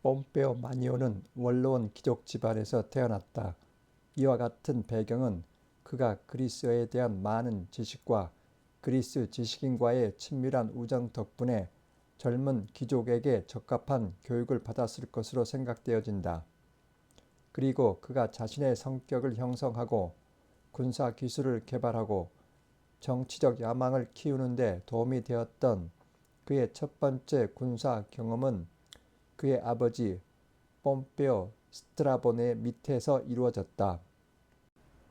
폼페오 마니오는 원로원 귀족 집안에서 태어났다. 이와 같은 배경은 그가 그리스어에 대한 많은 지식과 그리스 지식인과의 친밀한 우정 덕분에 젊은 귀족에게 적합한 교육을 받았을 것으로 생각되어진다. 그리고 그가 자신의 성격을 형성하고 군사 기술을 개발하고 정치적 야망을 키우는 데 도움이 되었던 그의 첫 번째 군사 경험은 그의 아버지 폼페오 스트라보네 밑에서 이루어졌다.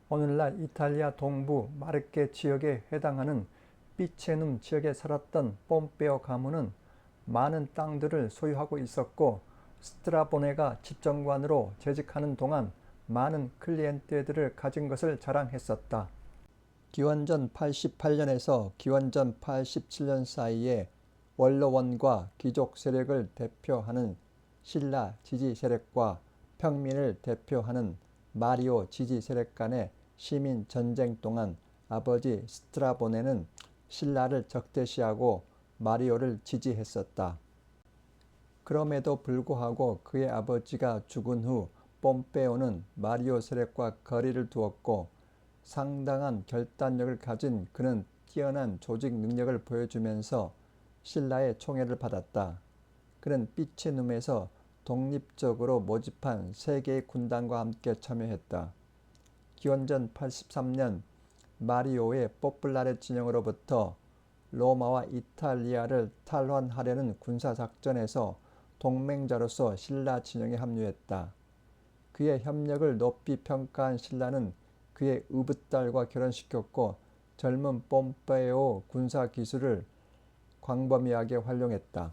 오늘날 이탈리아 동부 마르케 지역에 해당하는 피체눔 지역에 살았던 폼페오 가문은 많은 땅들을 소유하고 있었고, 스트라보네가 집정관으로 재직하는 동안 많은 클리엔테들을 가진 것을 자랑했었다. 기원전 88년에서 기원전 87년 사이에 원로원과 귀족 세력을 대표하는 신라 지지 세력과 평민을 대표하는 마리오 지지 세력 간의 시민 전쟁 동안 아버지 스트라보네는 신라를 적대시하고 마리오를 지지했었다. 그럼에도 불구하고 그의 아버지가 죽은 후 폼페오는 마리오 세력과 거리를 두었고, 상당한 결단력을 가진 그는 뛰어난 조직 능력을 보여주면서 신라의 총애를 받았다. 그는 피체눔에서 독립적으로 모집한 세 개의 군단과 함께 참여했다. 기원전 83년 마리오의 포플라레 진영으로부터 로마와 이탈리아를 탈환하려는 군사작전에서 동맹자로서 신라 진영에 합류했다. 그의 협력을 높이 평가한 신라는 그의 의붓딸과 결혼시켰고, 젊은 폼페오 군사 기술을 광범위하게 활용했다.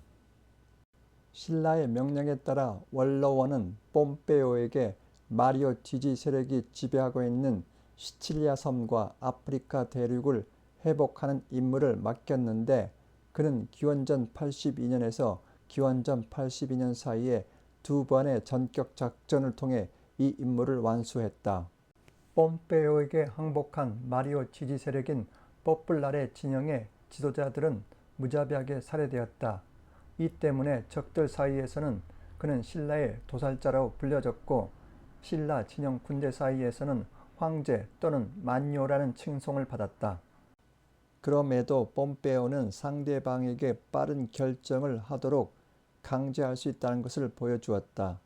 신라의 명령에 따라 원로원은 폼페오에게 마리오 지지 세력이 지배하고 있는 시칠리아 섬과 아프리카 대륙을 회복하는 임무를 맡겼는데, 그는 기원전 82년에서 기원전 82년 사이에 두 번의 전격 작전을 통해 이 임무를 완수했다. 폼페오에게 항복한 마리오 지지 세력인 포플라레 진영의 지도자들은 무자비하게 살해되었다. 이 때문에 적들 사이에서는 그는 신라의 도살자로 불려졌고, 신라 진영 군대 사이에서는 황제 또는 만요라는 칭송을 받았다. 그럼에도 폼페오는 상대방에게 빠른 결정을 하도록 강제할 수 있다는 것을 보여주었다.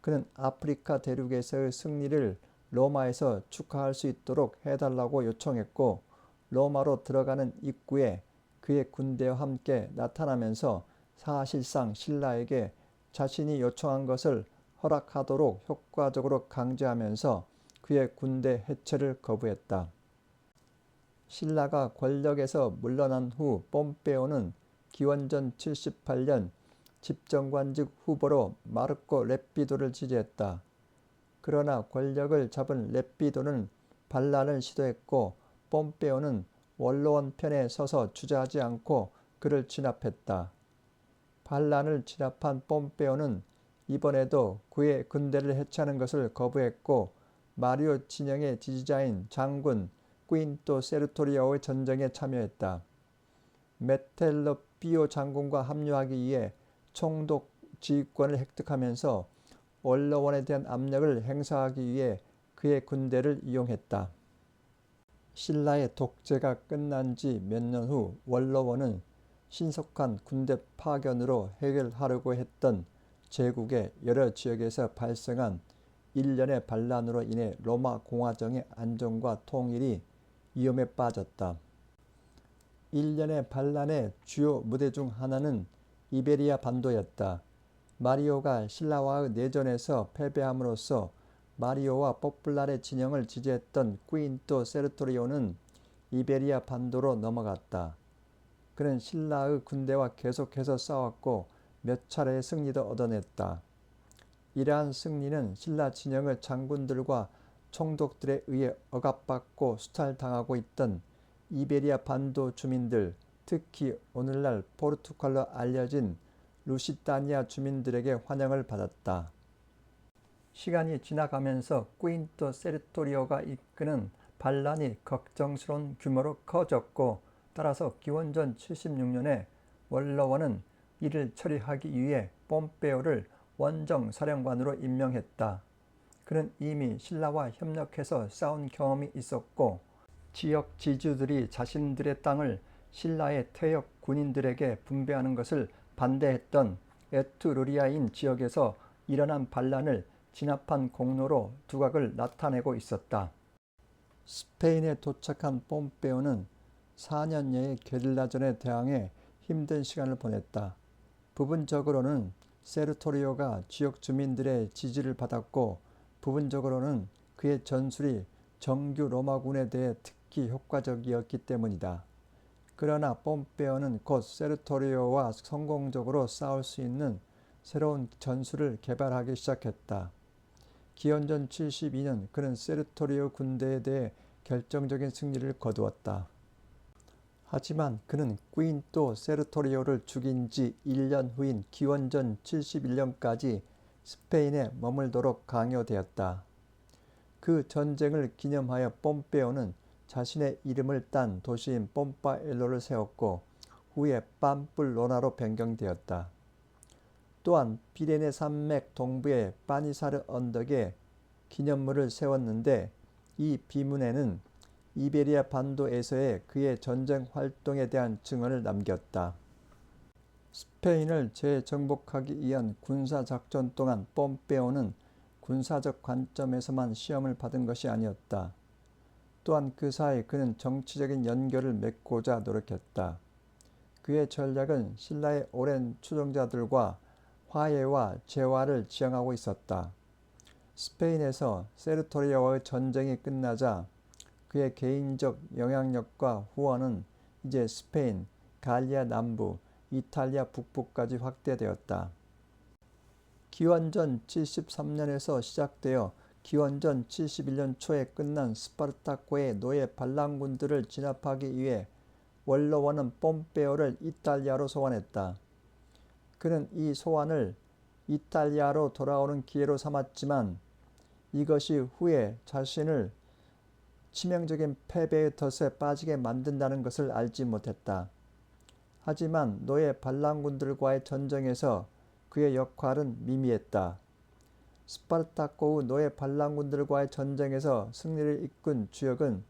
그는 아프리카 대륙에서의 승리를 로마에서 축하할 수 있도록 해달라고 요청했고, 로마로 들어가는 입구에 그의 군대와 함께 나타나면서 사실상 신라에게 자신이 요청한 것을 허락하도록 효과적으로 강제하면서 그의 군대 해체를 거부했다. 신라가 권력에서 물러난 후 폼페오는 기원전 78년 집정관직 후보로 마르코 렙비도를 지지했다. 그러나 권력을 잡은 렙비도는 반란을 시도했고, 폼페오는 원로원 편에 서서 주저하지 않고 그를 진압했다. 반란을 진압한 폼페오는 이번에도 그의 군대를 해체하는 것을 거부했고, 마리오 진영의 지지자인 장군 꾸인토 세르토리오의 전쟁에 참여했다. 메텔로 피오 장군과 합류하기 위해 총독 지휘권을 획득하면서 원로원에 대한 압력을 행사하기 위해 그의 군대를 이용했다. 신라의 독재가 끝난 지 몇 년 후 원로원은 신속한 군대 파견으로 해결하려고 했던 제국의 여러 지역에서 발생한 일련의 반란으로 인해 로마 공화정의 안정과 통일이 위험에 빠졌다. 일련의 반란의 주요 무대 중 하나는 이베리아 반도였다. 마리오가 신라와의 내전에서 패배함으로써 마리오와 포플라레 진영을 지지했던 꾸인토 세르토리오는 이베리아 반도로 넘어갔다. 그는 신라의 군대와 계속해서 싸웠고 몇 차례의 승리도 얻어냈다. 이러한 승리는 신라 진영의 장군들과 총독들에 의해 억압받고 수탈당하고 있던 이베리아 반도 주민들, 특히 오늘날 포르투갈로 알려진 루시타니아 주민들에게 환영을 받았다. 시간이 지나가면서 꾸인토 세르토리오가 이끄는 반란이 걱정스러운 규모로 커졌고, 따라서 기원전 76년에 원로원은 이를 처리하기 위해 폼페오를 원정 사령관으로 임명했다. 그는 이미 신라와 협력해서 싸운 경험이 있었고 지역 지주들이 자신들의 땅을 신라의 퇴역 군인들에게 분배하는 것을 반대했던 에트루리아인 지역에서 일어난 반란을 진압한 공로로 두각을 나타내고 있었다. 스페인에 도착한 폼페오는 4년여의 게릴라전에 대항해 힘든 시간을 보냈다. 부분적으로는 세르토리오가 지역 주민들의 지지를 받았고 부분적으로는 그의 전술이 정규 로마군에 대해 특히 효과적이었기 때문이다. 그러나 폼페오는 곧 세르토리오와 성공적으로 싸울 수 있는 새로운 전술을 개발하기 시작했다. 기원전 72년 그는 세르토리오 군대에 대해 결정적인 승리를 거두었다. 하지만 그는 꾸인토 세르토리오를 죽인 지 1년 후인 기원전 71년까지 스페인에 머물도록 강요되었다. 그 전쟁을 기념하여 폼페오는 자신의 이름을 딴 도시인 폼파엘로를 세웠고 후에 팜플로나로 변경되었다. 또한 피레네 산맥 동부의 파니사르 언덕에 기념물을 세웠는데 이 비문에는 이베리아 반도에서의 그의 전쟁 활동에 대한 증언을 남겼다. 스페인을 재정복하기 위한 군사작전 동안 폼페오는 군사적 관점에서만 시험을 받은 것이 아니었다. 또한 그 사이 그는 정치적인 연결을 맺고자 노력했다. 그의 전략은 신라의 오랜 추종자들과 화해와 재화를 지향하고 있었다. 스페인에서 세르토리아와의 전쟁이 끝나자 그의 개인적 영향력과 후원은 이제 스페인, 갈리아 남부, 이탈리아 북부까지 확대되었다. 기원전 73년에서 시작되어 기원전 71년 초에 끝난 스파르타코의 노예 반란군들을 진압하기 위해 원로원은 폼페오를 이탈리아로 소환했다. 그는 이 소환을 이탈리아로 돌아오는 기회로 삼았지만 이것이 후에 자신을 치명적인 패배의 덫에 빠지게 만든다는 것을 알지 못했다. 하지만 노예 반란군들과의 전쟁에서 그의 역할은 미미했다. 스파르타코의 노예 반란군들과의 전쟁에서 승리를 이끈 주역은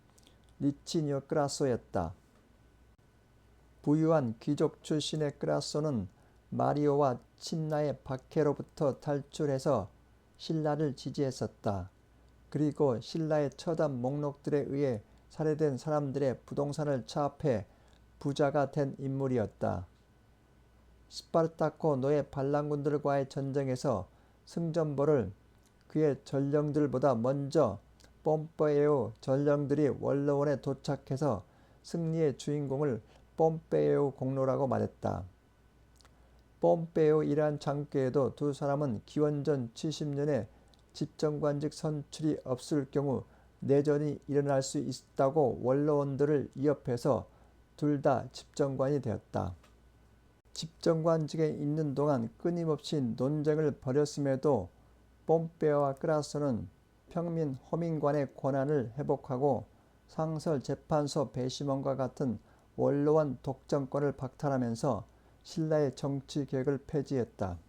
리치니오 크라소였다. 부유한 귀족 출신의 크라소는 마리오와 친나의 박해로부터 탈출해서 신라를 지지했었다. 그리고 신라의 처단 목록들에 의해 살해된 사람들의 부동산을 차압해 부자가 된 인물이었다. 스파르타코 노예 반란군들과의 전쟁에서 승전보를 그의 전령들보다 먼저 폼페오 전령들이 원로원에 도착해서 승리의 주인공을 폼페오 공로라고 말했다. 폼페오이란 장교에도 두 사람은 기원전 70년에 집정관직 선출이 없을 경우 내전이 일어날 수 있다고 원로원들을 위협해서 둘 다 집정관이 되었다. 집정관직에 있는 동안 끊임없이 논쟁을 벌였음에도 폼페오와 크라소는 평민 호민관의 권한을 회복하고 상설 재판소 배심원과 같은 원로원 독점권을 박탈하면서 신라의 정치 개혁을 폐지했다.